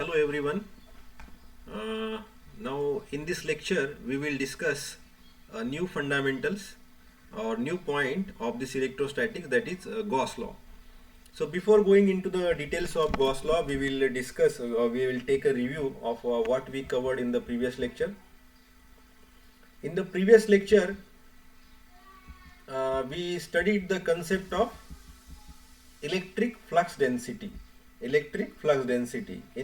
Hello everyone. Now in this lecture we will discuss new fundamentals or new point of this electrostatics, that is Gauss law. So before going into the details of Gauss law, we will discuss we will take a review of what we covered in the previous lecture. In the previous lecture we studied the concept of electric flux density. In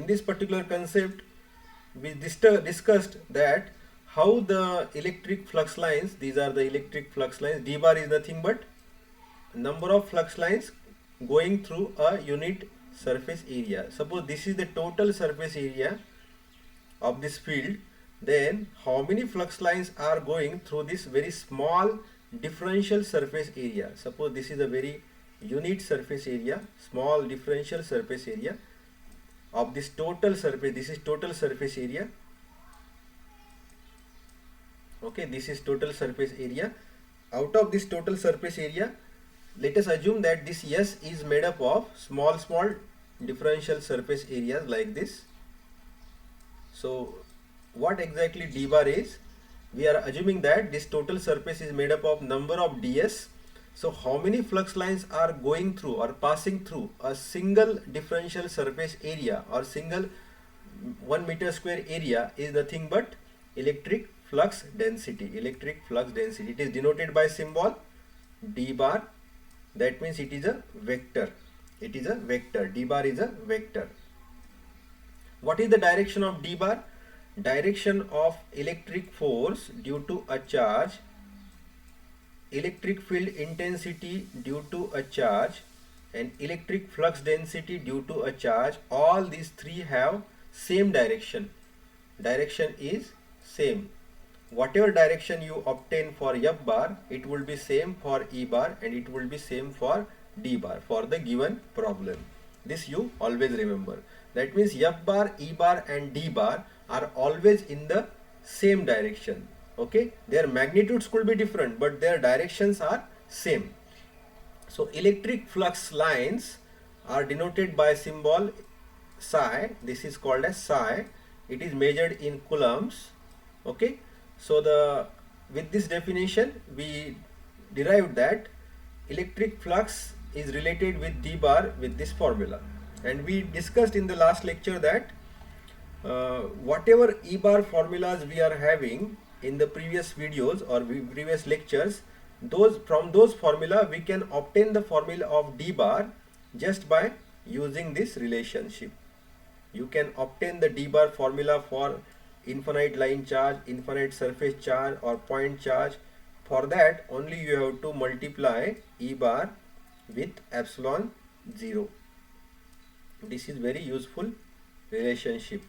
this particular concept we discussed that how the electric flux lines, these are the electric flux lines, d bar is nothing but number of flux lines going through a unit surface area. Suppose this is the total surface area of this field, then how many flux lines are going through this very small differential surface area. Suppose this is a very unit surface area, small differential surface area of this total surface. This is total surface area. Okay, this is total surface area. Out of this total surface area, let us assume that this S is made up of small differential surface areas like this. So what exactly d bar is? We are assuming that this total surface is made up of number of ds. So how many flux lines are going through or passing through a single differential surface area or single 1 meter square area is nothing but electric flux density. Electric flux density, it is denoted by symbol d bar. That means it is a vector. It is a vector. D bar is a vector. What is the direction of d bar? Direction of electric force due to a charge, electric field intensity due to a charge, and electric flux density due to a charge. All these three have same direction. Direction is same. Whatever direction you obtain for F bar, it will be same for E bar and it will be same for D bar for the given problem. This you always remember. That means F bar, E bar and D bar are always in the same direction. Okay, their magnitudes could be different but their directions are same. So electric flux lines are denoted by symbol psi. This is called as psi. It is measured in coulombs. Okay, so with this definition we derived that electric flux is related with d bar with this formula, and we discussed in the last lecture that whatever E bar formulas we are having in the previous videos or previous lectures, from those formula we can obtain the formula of D bar just by using this relationship. You can obtain the D bar formula for infinite line charge, infinite surface charge or point charge. For that only you have to multiply E bar with epsilon 0. This is very useful relationship.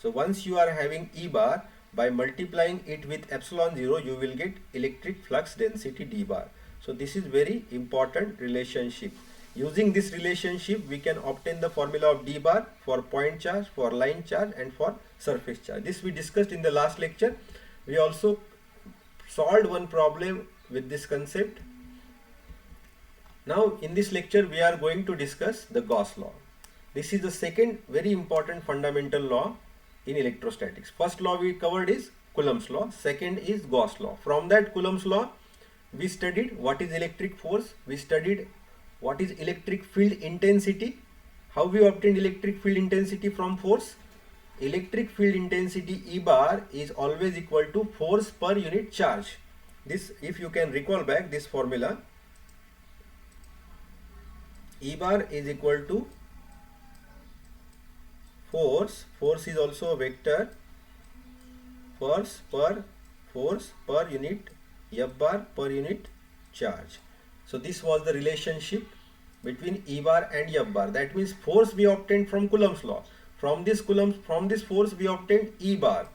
So once you are having E bar, by multiplying it with epsilon 0 you will get electric flux density d bar. So this is very important relationship. Using this relationship we can obtain the formula of d bar for point charge, for line charge and for surface charge. This we discussed in the last lecture. We also solved one problem with this concept. Now in this lecture we are going to discuss the Gauss law. This is the second very important fundamental law in electrostatics. First law we covered is Coulomb's law, second is Gauss law. From that Coulomb's law we studied what is electric force, we studied what is electric field intensity, how we obtained electric field intensity from force. Electric field intensity E bar is always equal to force per unit charge. This, if you can recall back this formula, E bar is equal to force is also a vector, force per unit F bar per unit charge. So this was the relationship between E bar and F bar. That means force we obtained from Coulomb's law. From this force we obtained E bar.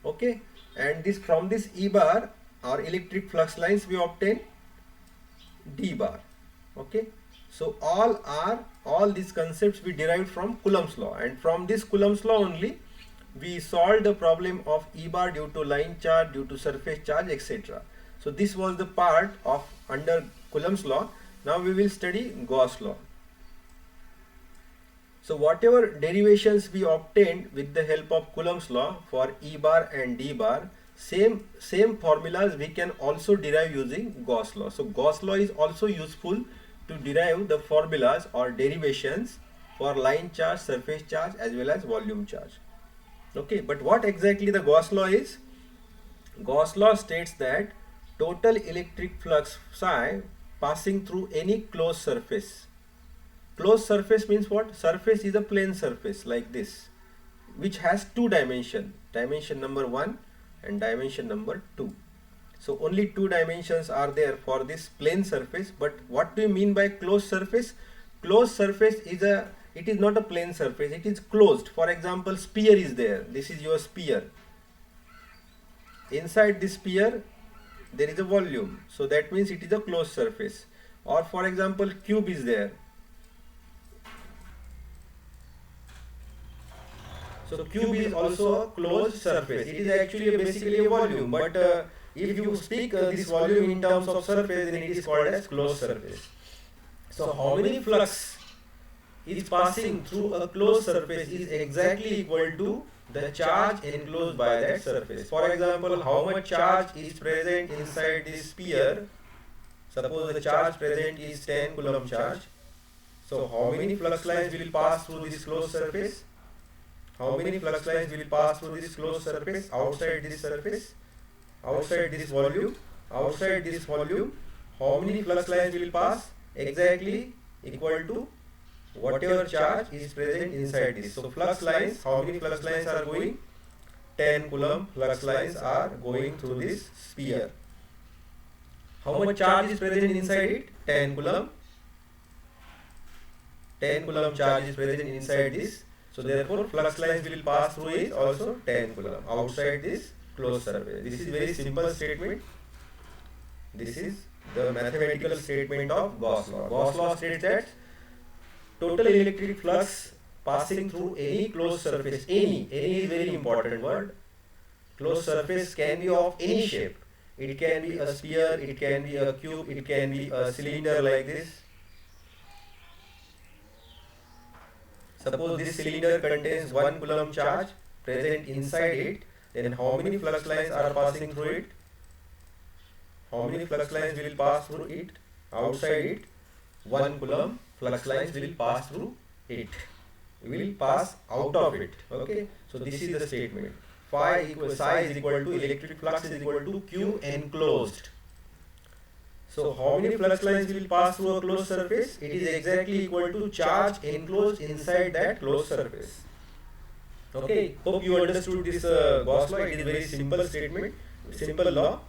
Okay, and from this E bar or electric flux lines we obtain D bar. Okay, so all these concepts we derived from Coulomb's law, and from this Coulomb's law only we solved the problem of E bar due to line charge, due to surface charge, etc. So this was the part of under Coulomb's law. Now we will study Gauss law. So whatever derivations we obtained with the help of Coulomb's law for E bar and D bar, same formulas we can also derive using Gauss law. So Gauss law is also useful to derive the formulas or derivations for line charge, surface charge as well as volume charge. Okay, but what exactly the Gauss law is? Gauss law states that total electric flux psi passing through any closed surface. Closed surface means what? Surface is a plane surface like this, which has two dimensions, dimension number 1 and dimension number 2. So only two dimensions are there for this plane surface. But what do you mean by closed surface? Closed surface is it is not a plane surface, it is closed. For example, sphere is there. This is your sphere. Inside this sphere there is a volume, so that means it is a closed surface. Or for example, cube is there. So cube is also a closed surface. It is actually basically a volume, but if you speak this volume in terms of surface, then it is called as closed surface. So how many flux is passing through a closed surface is exactly equal to the charge enclosed by that surface. For example, how much charge is present inside this sphere? Suppose the charge present is 10 Coulomb charge. So how many flux lines will pass through this closed surface? How many flux lines will pass through this closed surface outside this surface? Outside this volume? Outside this volume, how many flux lines will pass? Exactly equal to whatever charge is present inside this. So flux lines, how many flux lines are going? 10 Coulomb flux lines are going through this sphere. How much charge is present inside it? 10 Coulomb. 10 Coulomb charge is present inside this. So therefore flux lines will pass through is also 10 Coulomb outside this closed surface. This is very simple statement. This is the mathematical statement of Gauss law. Gauss law states that total electric flux passing through any closed surface, any is very important word. Closed surface can be of any shape. It can be a sphere, it can be a cube, it can be a cylinder like this. Suppose this cylinder contains 1 Coulomb charge present inside it, then how many flux lines are passing through it? How many flux lines will pass through it? Outside it, 1 Coulomb flux lines will pass through it. Will pass out of it. Okay. So this is the statement. Psi is equal to electric flux is equal to Q enclosed. So how many flux lines will pass through a closed surface? It is exactly equal to charge enclosed inside that closed surface. Okay, hope you understood this Gauss law. It is a very simple statement, simple law.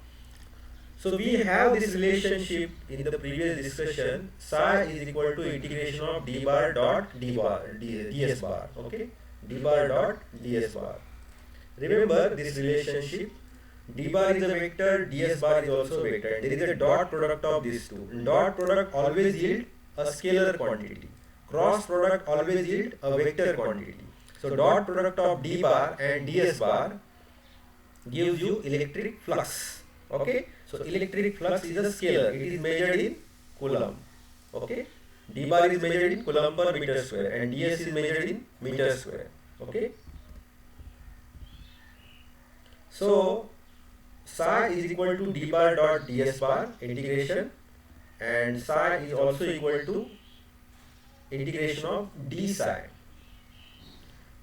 So we have this relationship in the previous discussion. Psi is equal to integration of d bar dot ds bar. Okay, d bar dot ds bar. Remember this relationship. D bar is a vector, ds bar is also a vector, and there is a dot product of these two. Dot product always yield a scalar quantity. Cross product always yield a vector quantity. So dot product of d bar and ds bar gives you electric flux. Okay. So electric flux is a scalar. It is measured in Coulomb. Okay. D bar is measured in Coulomb per meter square and ds is measured in meter square. Okay. So psi is equal to d bar dot ds bar integration, and psi is also equal to integration of d psi.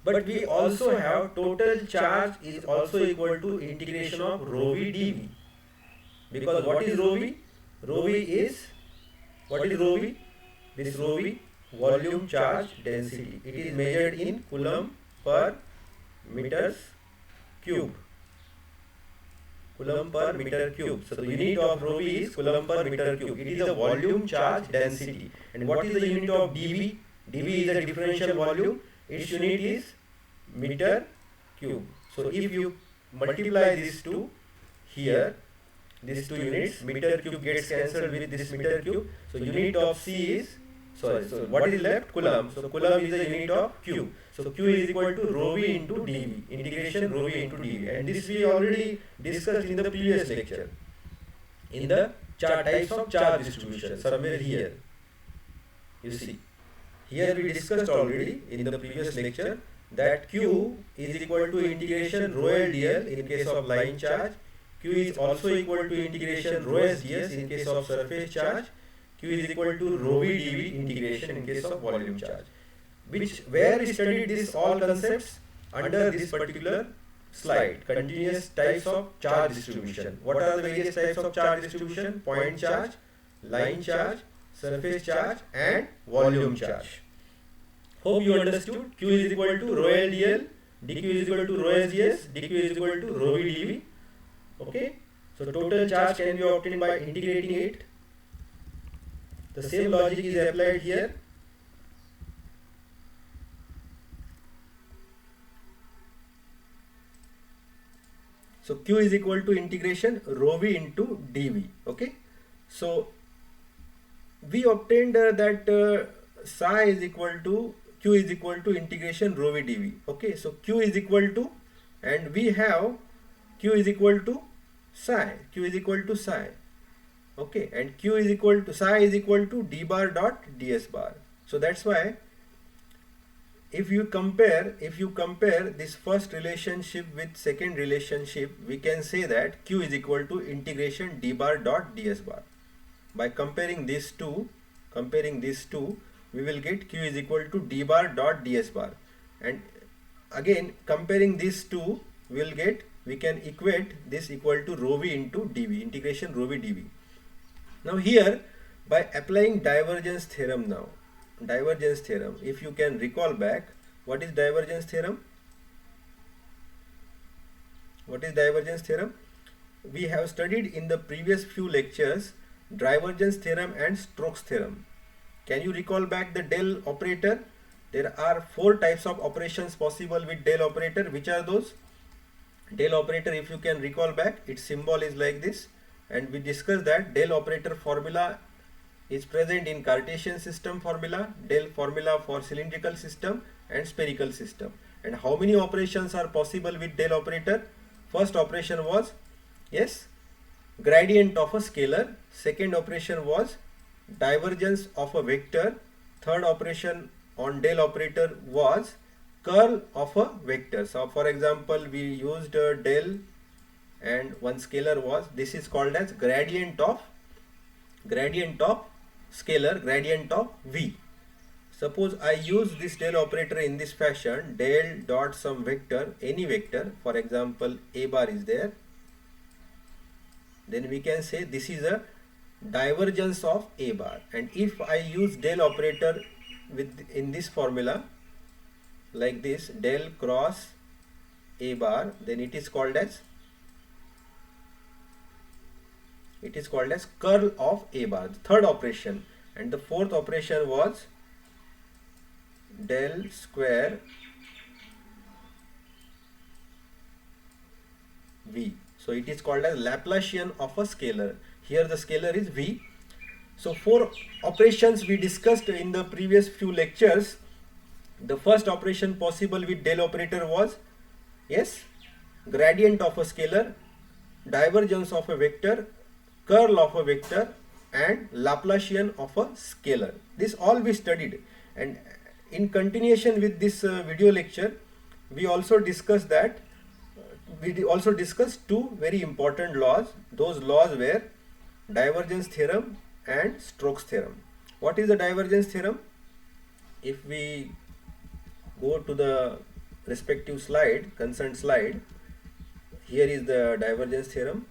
But we also have total charge is also equal to integration of rho v dv. Because what is rho v? Rho v is, what is rho v? This rho v, volume charge density. It is measured in Coulomb per meters cube. Coulomb per meter cube. So the unit of rho v is Coulomb per meter cube. It is a volume charge density. And what is the unit of dv? dv is a differential volume. Its unit is meter cube. So if you multiply these two here, these two units, meter cube gets cancelled with this meter cube. So unit of C is, so what is left? Coulomb. So Coulomb is the unit of Q. So Q is equal to rho v into dv, integration rho v into dv. And this we already discussed in the previous lecture, in the types of charge distribution, somewhere here. You see, here we discussed already in the previous lecture that Q is equal to integration rho L dl in case of line charge. Q is also equal to integration rho S ds in case of surface charge. Q is equal to rho V dV integration in case of volume charge. Where we studied these all concepts under this particular slide, continuous types of charge distribution. What are the various types of charge distribution? Point charge, line charge, surface charge and volume charge. Hope you understood. Q is equal to rho L dl, dq is equal to rho S ds, dq is equal to rho V dV. Okay, so total charge can be obtained by integrating it. The same logic is applied here. So Q is equal to integration rho V into dV. Okay, so we obtained that psi is equal to Q is equal to integration rho V dV. Okay, so Q is equal to, and we have Q is equal to psi. Q is equal to psi. Okay, and Q is equal to psi is equal to d bar dot ds bar. So that's why if you compare this first relationship with second relationship, we can say that Q is equal to integration d bar dot ds bar. By comparing these two, we will get Q is equal to d bar dot ds bar, and again comparing these two, we can equate this equal to rho V into dV, integration rho V dV. Now here, by applying divergence theorem, if you can recall back, what is divergence theorem? We have studied in the previous few lectures divergence theorem and Stokes theorem. Can you recall back the del operator? There are 4 types of operations possible with del operator. Which are those? Del operator, if you can recall back, its symbol is like this, and we discussed that del operator formula is present in Cartesian system formula, del formula for cylindrical system and spherical system. And how many operations are possible with del operator? First operation was, yes, gradient of a scalar. Second operation was divergence of a vector. Third operation on del operator was curl of a vector. So for example, we used del and one scalar was, this is called as gradient of scalar, gradient of V. Suppose I use this del operator in this fashion, del dot some vector, any vector, for example a bar is there, then we can say this is a divergence of a bar. And if I use del operator in this formula like this, del cross a bar, then it is called as curl of a bar, the third operation. And the fourth operation was del square V. So it is called as Laplacian of a scalar. Here the scalar is V. So 4 operations we discussed in the previous few lectures. The first operation possible with del operator was, yes, gradient of a scalar, divergence of a vector, curl of a vector and Laplacian of a scalar. This all we studied, and in continuation with this video lecture, we also discussed that we also discussed 2 very important laws. Those laws were divergence theorem and Stokes theorem. What is the divergence theorem? If we go to the respective slide, concerned slide, here is the divergence theorem.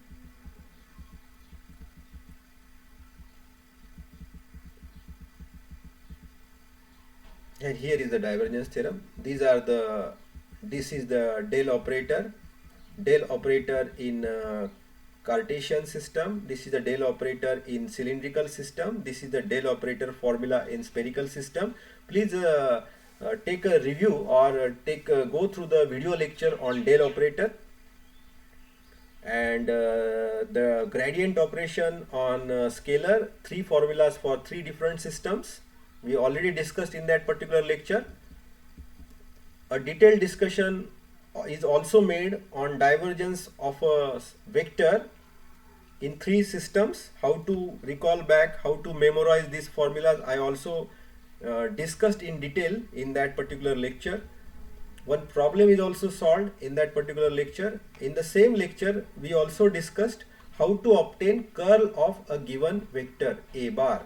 And here is the divergence theorem. This is the del operator in Cartesian system. This is the del operator in cylindrical system. This is the del operator formula in spherical system. Please take a review or go through the video lecture on del operator. And the gradient operation on scalar, 3 formulas for 3 different systems. We already discussed in that particular lecture. A detailed discussion is also made on divergence of a vector in 3 systems. How to recall back, how to memorize these formulas, I also discussed in detail in that particular lecture. One problem is also solved in that particular lecture. In the same lecture, we also discussed how to obtain curl of a given vector A bar.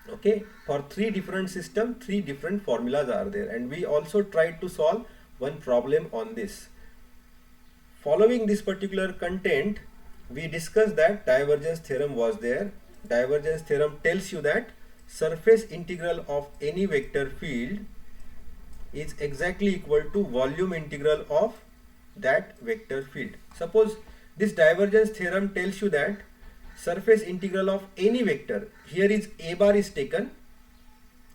Okay, for three different systems, three different formulas are there, and we also tried to solve one problem on this. Following this particular content, we discussed that divergence theorem was there. Divergence theorem tells you that surface integral of any vector field is exactly equal to volume integral of that vector field. Suppose this divergence theorem tells you that surface integral of any vector, here is A bar is taken,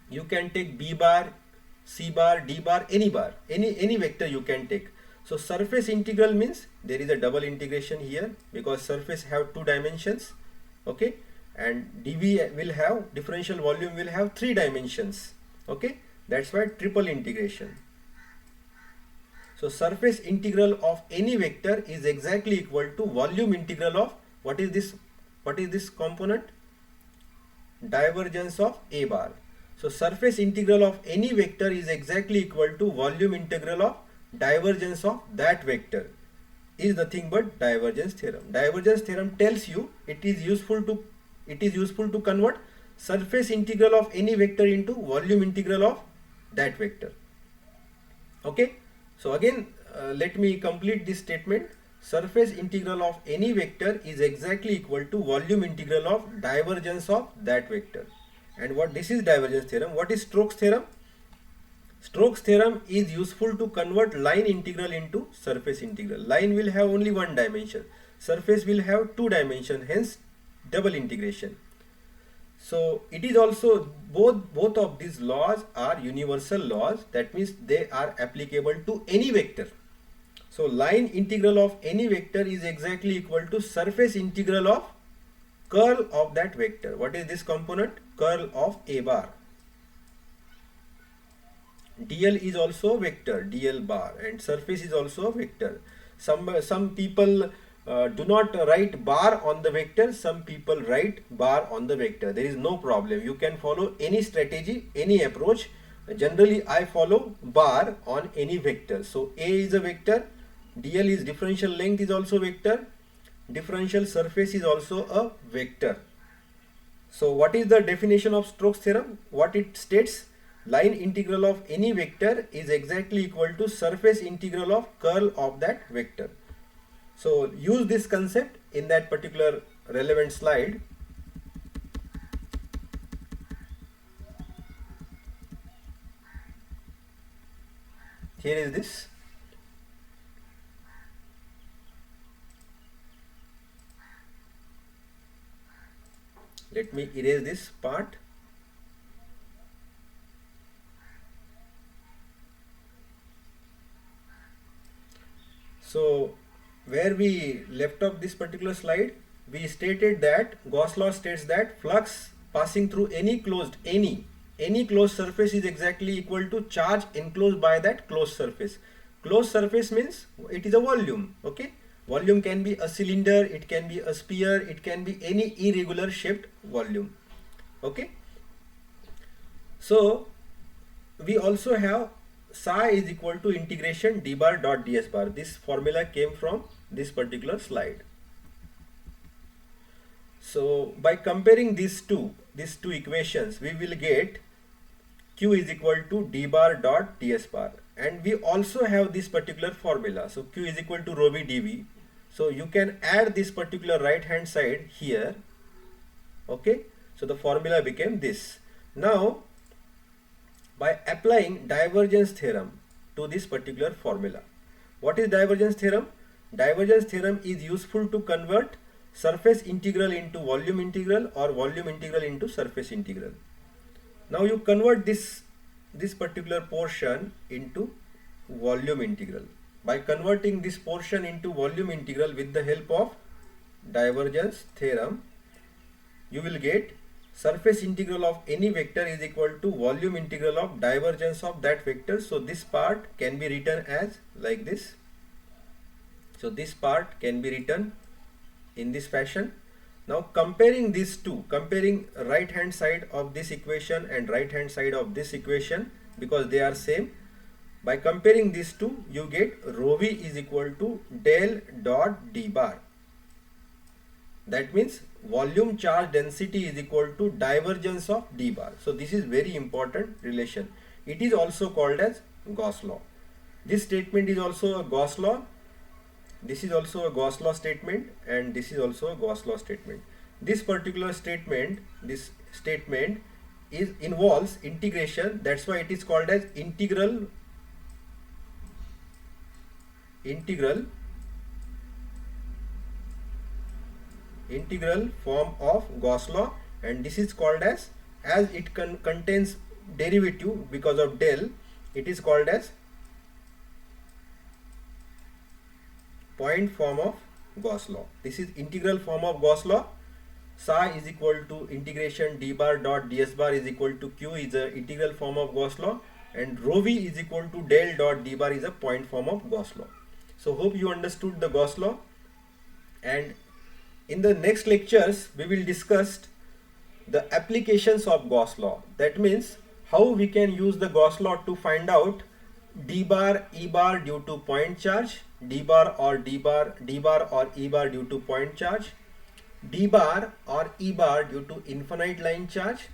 you can take B bar, C bar, D bar, any vector you can take. So surface integral means there is a double integration here because surface have two dimensions, okay, and dV will have, differential volume will have three dimensions, okay, that's why triple integration. So surface integral of any vector is exactly equal to volume integral of, what is this component? Divergence of A bar. So surface integral of any vector is exactly equal to volume integral of divergence of that vector, is nothing but divergence theorem. Divergence theorem tells you it is useful to convert surface integral of any vector into volume integral of that vector. Okay, so again let me complete this statement. Surface integral of any vector is exactly equal to volume integral of divergence of that vector. And what this is divergence theorem. What is Stokes theorem? Stokes theorem is useful to convert line integral into surface integral. Line will have only one dimension, surface will have two dimensions, hence double integration. So it is also, both of these laws are universal laws, that means they are applicable to any vector. So line integral of any vector is exactly equal to surface integral of curl of that vector. What is this component? Curl of A bar. dl is also vector, dl bar, and surface is also a vector. Some people do not write bar on the vector, some people write bar on the vector. There is no problem. You can follow any strategy, any approach. Generally I follow bar on any vector. So A is a vector, dl is differential length is also vector, differential surface is also a vector. So what is the definition of Stokes theorem? What it states? Line integral of any vector is exactly equal to surface integral of curl of that vector. So use this concept in that particular relevant slide. Here is this. Let me erase this part. So where we left off this particular slide, we stated that Gauss law states that flux passing through any closed surface is exactly equal to charge enclosed by that closed surface. Closed surface means it is a volume, okay? Volume can be a cylinder, it can be a sphere, it can be any irregular shaped volume, okay? So we also have psi is equal to integration d bar dot ds bar. This formula came from this particular slide. So by comparing these two equations, we will get q is equal to d bar dot ds bar, and we also have this particular formula. So q is equal to rho v dv. So you can add this particular right hand side here, okay? So the formula became this. Now by applying divergence theorem to this particular formula. What is divergence theorem? Divergence theorem is useful to convert surface integral into volume integral or volume integral into surface integral. Now you convert this particular portion into volume integral. By converting this portion into volume integral with the help of divergence theorem, you will get surface integral of any vector is equal to volume integral of divergence of that vector. So this part can be written as like this. So this part can be written in this fashion. Now comparing these two, comparing right hand side of this equation and right hand side of this equation, because they are same, by comparing these two you get rho v is equal to del dot d bar. That means volume charge density is equal to divergence of d bar. So this is very important relation. It is also called as Gauss law. This statement is also a Gauss law. This is also a Gauss law statement, and this is also a Gauss law statement. This particular statement, involves integration. That's why it is called as integral form of Gauss law, and this is called as it contains derivative because of del, it is called as point form of Gauss law. This is integral form of Gauss law. Psi is equal to integration d bar dot ds bar is equal to q is a integral form of Gauss law, and rho v is equal to del dot d bar is a point form of Gauss law. So hope you understood the Gauss law, and in the next lectures we will discuss the applications of Gauss law. That means how we can use the Gauss law to find out d bar e bar due to point charge, d bar or e bar due to point charge, d bar or e bar due to infinite line charge,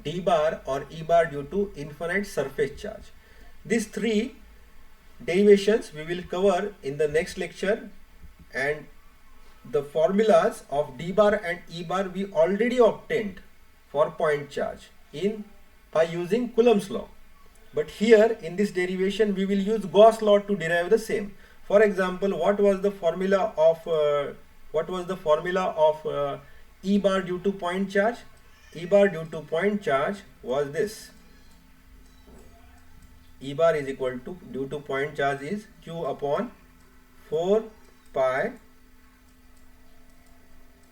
d bar or e bar due to infinite surface charge. These three derivations we will cover in the next lecture, and the formulas of d bar and e bar we already obtained for point charge by using Coulomb's law. But here in this derivation we will use Gauss law to derive the same. For example, what was the formula of E bar due to point charge? E bar due to point charge was this. E bar is equal to, due to point charge, is q upon 4 pi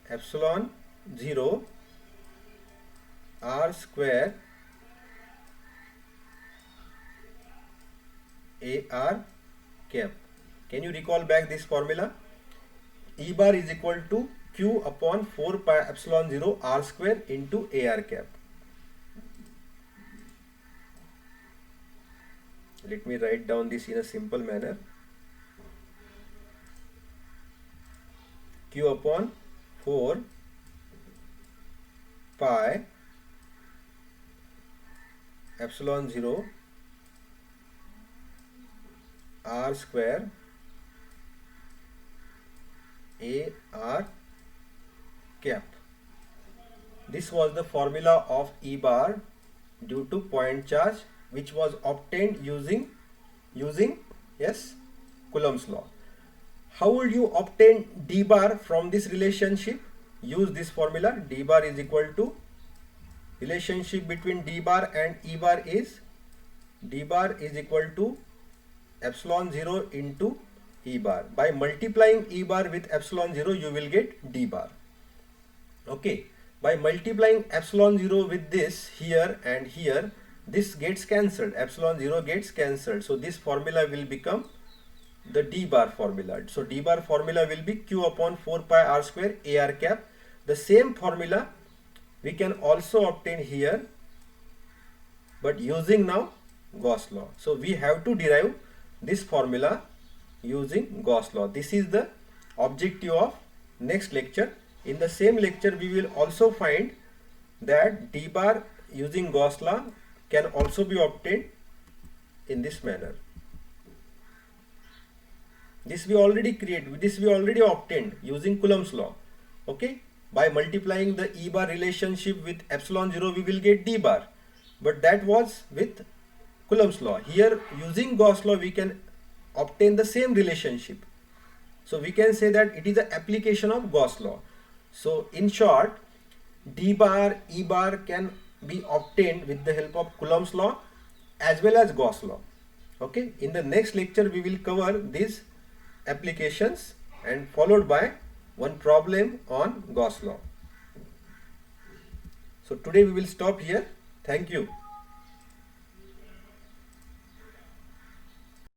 epsilon 0 r square AR cap. Can you recall back this formula? E bar is equal to q upon 4 pi epsilon 0 r square into AR cap. Let me write down this in a simple manner. Q upon 4 pi epsilon 0 r square AR cap. This was the formula of E bar due to point charge, which was obtained using Coulomb's law. How would you obtain d bar from this relationship? Use this formula. D bar is equal to, relationship between d bar and E bar is, d bar is equal to epsilon 0 into E bar. By multiplying E bar with epsilon 0 you will get d bar. Okay, by multiplying epsilon 0 with this here and here, this gets cancelled, epsilon 0 gets cancelled, so this formula will become the d bar formula. So d bar formula will be q upon 4 pi r square AR cap. The same formula we can also obtain here, but using now Gauss law. So we have to derive this formula using Gauss law. This is the objective of next lecture. In the same lecture we will also find that d bar using Gauss law can also be obtained in this manner. This we already obtained using Coulomb's law. Okay, by multiplying the E bar relationship with epsilon 0 we will get d bar, but that was with Coulomb's law. Here using Gauss law we can obtain the same relationship, so we can say that it is an application of Gauss law. So in short, d bar, E bar can be obtained with the help of Coulomb's law as well as Gauss law. Okay, in the next lecture we will cover these applications and followed by one problem on Gauss law. So today we will stop here. Thank you.